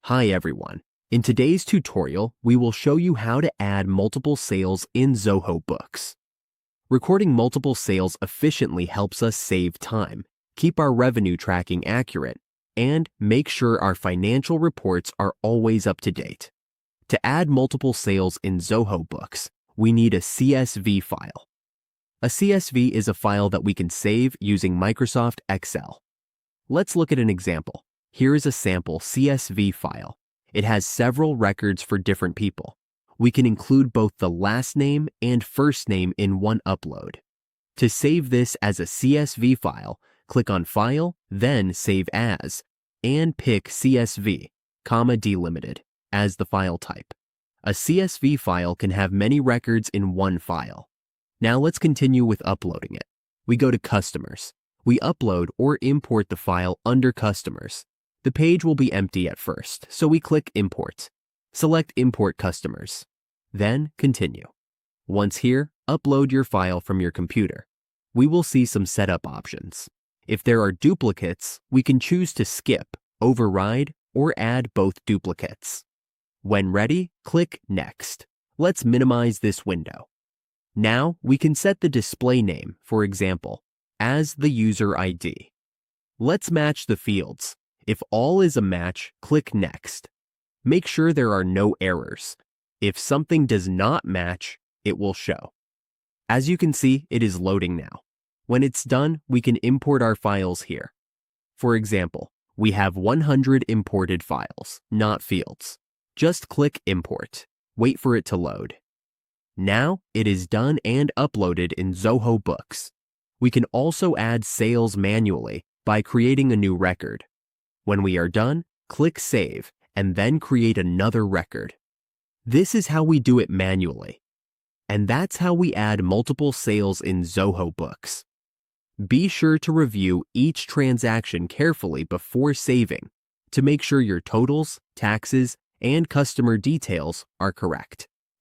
Hi everyone. In today's tutorial, we will show you how to add multiple sales in Zoho Books. Recording multiple sales efficiently helps us save time, keep our revenue tracking accurate, and make sure our financial reports are always up to date. To add multiple sales in Zoho Books, we need a CSV file. A CSV is a file that we can save using Microsoft Excel. Let's look at an example. Here is a sample CSV file. It has several records for different people. We can include both the last name and first name in one upload. To save this as a CSV file, click on File, then Save As, and pick CSV, delimited, as the file type. A CSV file can have many records in one file. Now let's continue with uploading it. We go to Customers. We upload or import the file under Customers. The page will be empty at first, so we click Import. Select Import Customers. Then Continue. Once here, upload your file from your computer. We will see some setup options. If there are duplicates, we can choose to skip, override, or add both duplicates. When ready, click Next. Let's minimize this window. Now we can set the display name, for example, as the user ID. Let's match the fields. If all is a match, click Next. Make sure there are no errors. If something does not match, it will show. As you can see, it is loading now. When it's done, we can import our files here. For example, we have 100 imported files, not fields. Just click Import. Wait for it to load. Now it is done and uploaded in Zoho Books. We can also add sales manually by creating a new record. When we are done, click Save and then create another record. This is how we do it manually. And that's how we add multiple sales in Zoho Books. Be sure to review each transaction carefully before saving to make sure your totals, taxes, and customer details are correct.